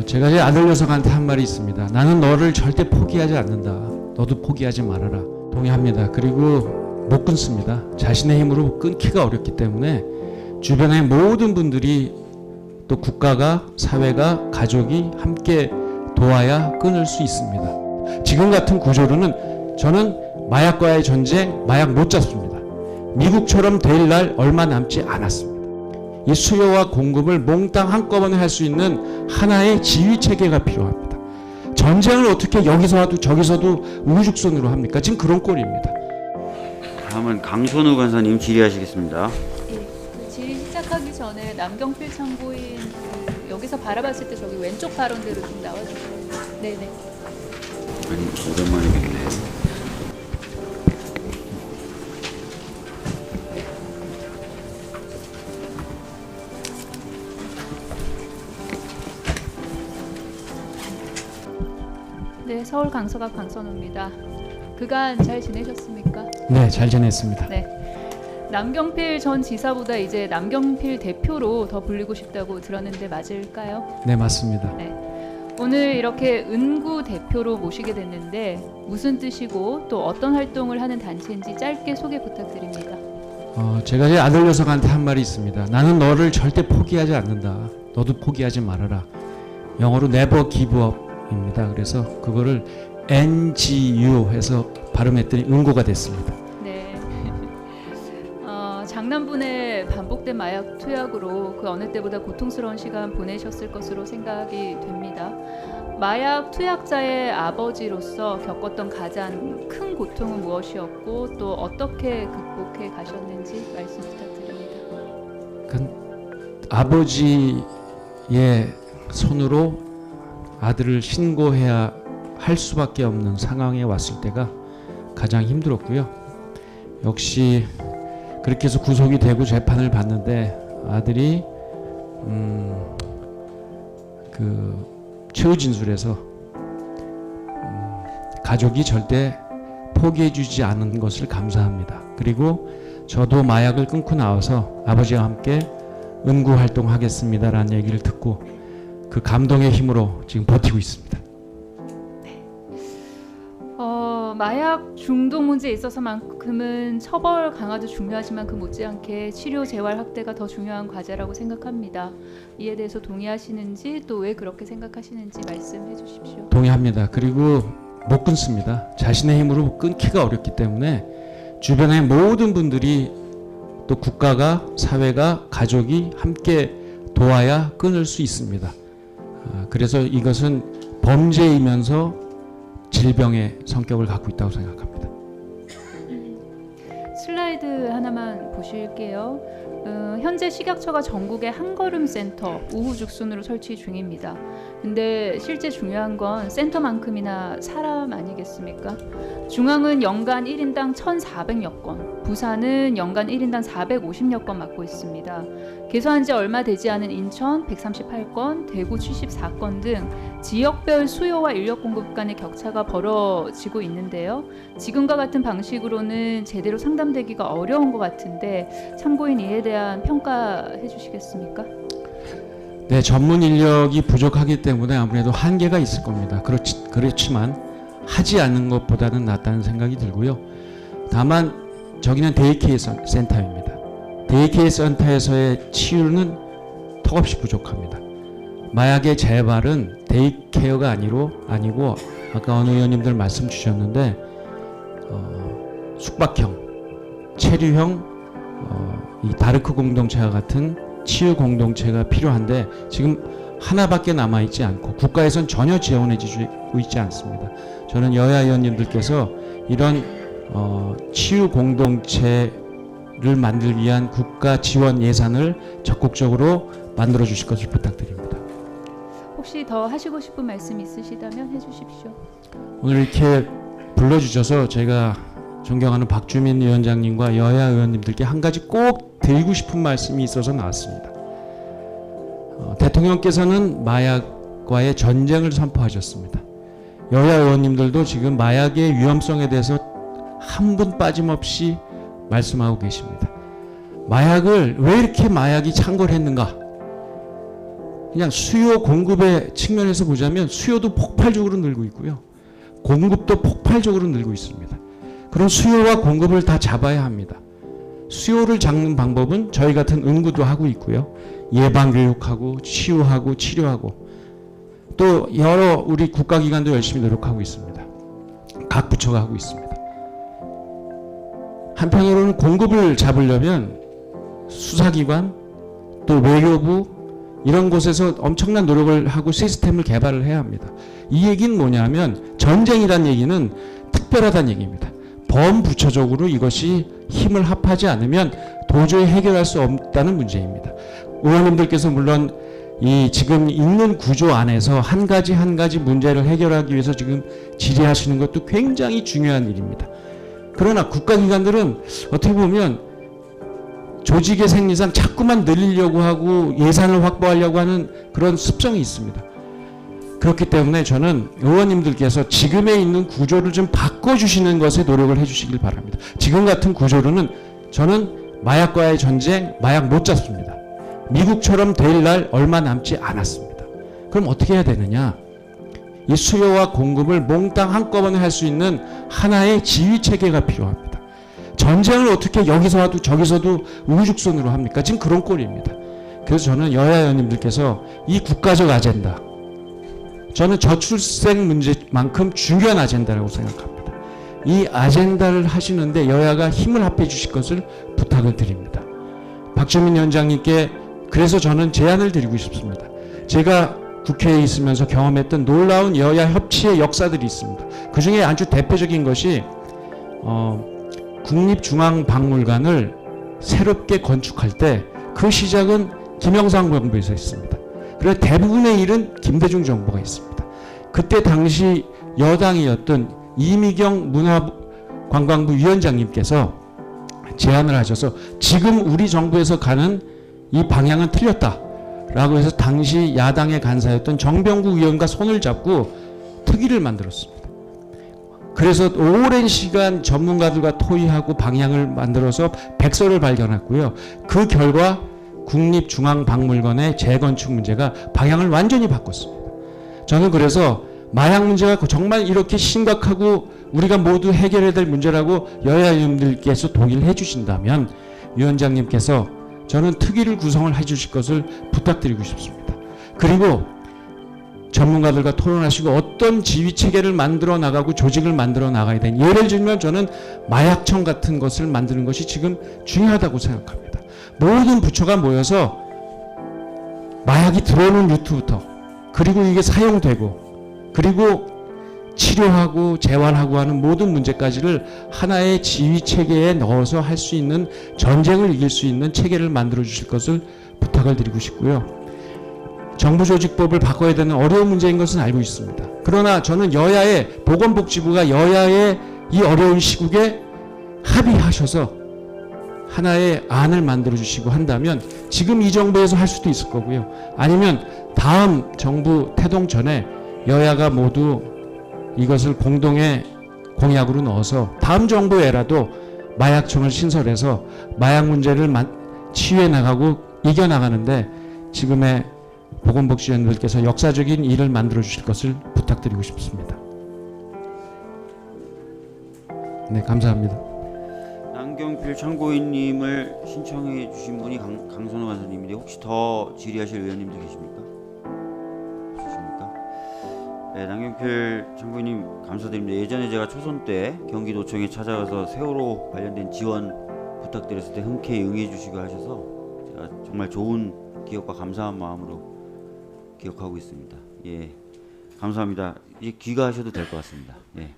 제가 제 아들 녀석한테 한 말이 있습니다. 나는 너를 절대 포기하지 않는다. 너도 포기하지 말아라. 동의합니다. 그리고 못 끊습니다. 자신의 힘으로 끊기가 어렵기 때문에 주변의 모든 분들이 또 국가가, 사회가, 가족이 함께 도와야 끊을 수 있습니다. 지금 같은 구조로는 저는 마약과의 전쟁, 마약 못 잡습니다. 미국처럼 될 날 얼마 남지 않았습니다. 이 수요와 공급을 몽땅 한꺼번에 할 수 있는 하나의 지휘 체계가 필요합니다. 전쟁을 어떻게 여기서도 저기서도 우후죽순으로 합니까? 지금 그런 꼴입니다. 다음은 강선우 간사님 질의하시겠습니다. 예, 질의 시작하기 전에 남경필 참고인 여기서 바라봤을 때 저기 왼쪽 발언대로 좀 나와주세요. 네네. 아니 오랜만에 뵙네. 네, 서울 강서갑 강선우입니다. 그간 잘 지내셨습니까? 네, 잘 지냈습니다. 네. 남경필 전 지사보다 이제 남경필 대표로 더 불리고 싶다고 들었는데 맞을까요? 네, 맞습니다. 네. 오늘 이렇게 은구 대표로 모시게 됐는데 무슨 뜻이고 또 어떤 활동을 하는 단체인지 짧게 소개 부탁드립니다. 제가 제 아들 녀석한테 한 말이 있습니다. 나는 너를 절대 포기하지 않는다. 너도 포기하지 말아라. 영어로 never give up입니다. 그래서 그거를 NGU 해서 발음했더니 은고가 됐습니다. 네. 장남분의 반복된 마약 투약으로 그 어느 때보다 고통스러운 시간 보내셨을 것으로 생각이 됩니다. 마약 투약자의 아버지로서 겪었던 가장 큰 고통은 무엇이었고 또 어떻게 극복해 가셨는지 말씀 부탁드립니다. 아버지의 손으로 아들을 신고해야 할 수밖에 없는 상황에 왔을 때가 가장 힘들었고요. 역시 그렇게 해서 구속이 되고 재판을 받는데 아들이 최후 진술에서 가족이 절대 포기해주지 않은 것을 감사합니다. 그리고 저도 마약을 끊고 나와서 아버지와 함께 은구 활동하겠습니다라는 얘기를 듣고 그 감동의 힘으로 지금 버티고 있습니다. 마약 중독 문제에 있어서만큼은 처벌 강화도 중요하지만 그 못지않게 치료 재활 확대가 더 중요한 과제라고 생각합니다. 이에 대해서 동의하시는지 또 왜 그렇게 생각하시는지 말씀해 주십시오. 동의합니다. 그리고 못 끊습니다. 자신의 힘으로 끊기가 어렵기 때문에 주변의 모든 분들이 또 국가가, 사회가, 가족이 함께 도와야 끊을 수 있습니다. 그래서 이것은 범죄이면서 질병의 성격을 갖고 있다고 생각합니다. 슬라이드 하나만 보실게요. 현재 식약처가 전국에 한걸음 센터 우후죽순으로 설치 중입니다. 근데 실제 중요한 건 센터만큼이나 사람 아니겠습니까? 중앙은 연간 1인당 1,400여 건, 부산은 연간 1인당 450여 건 맡고 있습니다. 개소한 지 얼마 되지 않은 인천 138건, 대구 74건 등 지역별 수요와 인력 공급 간의 격차가 벌어지고 있는데요. 지금과 같은 방식으로는 제대로 상담되기가 어려운 것 같은데 참고인 이에 대한 평가해 주시겠습니까? 네, 전문 인력이 부족하기 때문에 아무래도 한계가 있을 겁니다. 그렇지만 하지 않는 것보다는 낫다는 생각이 들고요. 다만 저기는 데이케어 센터입니다. 데이케어 센터에서의 치유는 턱없이 부족합니다. 마약의 재발은 데이케어가 아니고 아까 어느 의원님들 말씀 주셨는데 숙박형, 체류형, 이 다르크 공동체와 같은 치유 공동체가 필요한데 지금 하나밖에 남아있지 않고 국가에선 전혀 지원해주고 있지 않습니다. 저는 여야 의원님들께서 이런 치유 공동체를 만들기 위한 국가 지원 예산을 적극적으로 만들어 주실 것을 부탁드립니다. 혹시 더 하시고 싶은 말씀 있으시다면 해주십시오. 오늘 이렇게 불러주셔서 제가 존경하는 박주민 위원장님과 여야 의원님들께 한 가지 꼭 드리고 싶은 말씀이 있어서 나왔습니다. 대통령께서는 마약과의 전쟁을 선포하셨습니다. 여야 의원님들도 지금 마약의 위험성에 대해서 한 분 빠짐없이 말씀하고 계십니다. 마약을 왜 이렇게 마약이 창궐했는가? 그냥 수요 공급의 측면에서 보자면 수요도 폭발적으로 늘고 있고요. 공급도 폭발적으로 늘고 있습니다. 그런 수요와 공급을 다 잡아야 합니다. 수요를 잡는 방법은 저희 같은 연구도 하고 있고요. 예방교육하고 치유하고 치료하고 또 여러 우리 국가기관도 열심히 노력하고 있습니다. 각 부처가 하고 있습니다. 한편으로는 공급을 잡으려면 수사기관 또 외교부 이런 곳에서 엄청난 노력을 하고 시스템을 개발을 해야 합니다. 이 얘기는 뭐냐면 전쟁이란 얘기는 특별하다는 얘기입니다. 범부처적으로 이것이 힘을 합하지 않으면 도저히 해결할 수 없다는 문제입니다. 의원님들께서 물론 이 지금 있는 구조 안에서 한 가지 문제를 해결하기 위해서 지금 질의하시는 것도 굉장히 중요한 일입니다. 그러나 국가기관들은 어떻게 보면 조직의 생리상 자꾸만 늘리려고 하고 예산을 확보하려고 하는 그런 습성이 있습니다. 그렇기 때문에 저는 의원님들께서 지금에 있는 구조를 좀 바꿔주시는 것에 노력을 해주시길 바랍니다. 지금 같은 구조로는 저는 마약과의 전쟁, 마약 못 잡습니다. 미국처럼 될 날 얼마 남지 않았습니다. 그럼 어떻게 해야 되느냐? 이 수요와 공급을 몽땅 한꺼번에 할 수 있는 하나의 지휘 체계가 필요합니다. 전쟁을 어떻게 여기서도 저기서도 우후죽순으로 합니까? 지금 그런 꼴입니다. 그래서 저는 여야 의원님들께서 이 국가적 아젠다, 저는 저출생 문제만큼 중요한 아젠다라고 생각합니다. 이 아젠다를 하시는데 여야가 힘을 합해 주실 것을 부탁을 드립니다. 박주민 위원장님께 그래서 저는 제안을 드리고 싶습니다. 제가 국회에 있으면서 경험했던 놀라운 여야 협치의 역사들이 있습니다. 그 중에 아주 대표적인 것이 국립중앙박물관을 새롭게 건축할 때 그 시작은 김영삼 정부에서 있습니다. 그래서 대부분의 일은 김대중 정부가 있습니다. 그때 당시 여당이었던 이미경 문화관광부 위원장님께서 제안을 하셔서 지금 우리 정부에서 가는 이 방향은 틀렸다라고 해서 당시 야당의 간사였던 정병국 의원과 손을 잡고 특위를 만들었습니다. 그래서 오랜 시간 전문가들과 토의하고 방향을 만들어서 백서를 발견했고요. 그 결과 국립중앙박물관의 재건축 문제가 방향을 완전히 바꿨습니다. 저는 그래서 마약 문제가 정말 이렇게 심각하고 우리가 모두 해결해야 될 문제라고 여야 의원님들께서 동의를 해주신다면 위원장님께서 저는 특위를 구성을 해주실 것을 부탁드리고 싶습니다. 그리고 전문가들과 토론하시고 어떤 지휘체계를 만들어 나가고 조직을 만들어 나가야 되는, 예를 들면 저는 마약청 같은 것을 만드는 것이 지금 중요하다고 생각합니다. 모든 부처가 모여서 마약이 들어오는 루트부터 그리고 이게 사용되고 그리고 치료하고 재활하고 하는 모든 문제까지를 하나의 지휘체계에 넣어서 할 수 있는, 전쟁을 이길 수 있는 체계를 만들어 주실 것을 부탁을 드리고 싶고요. 정부조직법을 바꿔야 되는 어려운 문제인 것은 알고 있습니다. 그러나 저는 여야의, 보건복지부가 여야의 이 어려운 시국에 합의하셔서 하나의 안을 만들어 주시고 한다면 지금 이 정부에서 할 수도 있을 거고요. 아니면 다음 정부 태동 전에 여야가 모두 이것을 공동의 공약으로 넣어서 다음 정부에라도 마약청을 신설해서 마약 문제를 치유해 나가고 이겨나가는데 지금의 보건복지위원들께서 역사적인 일을 만들어 주실 것을 부탁드리고 싶습니다. 네, 감사합니다. 남경필 참고인님을 신청해 주신 분이 강선우 간사님인데 혹시 더 질의하실 의원님도 계십니까? 없으십니까? 네, 남경필 참고인님 감사드립니다. 예전에 제가 초선 때 경기도청에 찾아가서 세월호 관련된 지원 부탁드렸을 때 흔쾌히 응해 주시고 하셔서 제가 정말 좋은 기억과 감사한 마음으로 기억하고 있습니다. 예, 감사합니다. 이제 귀가하셔도 될 것 같습니다. 예.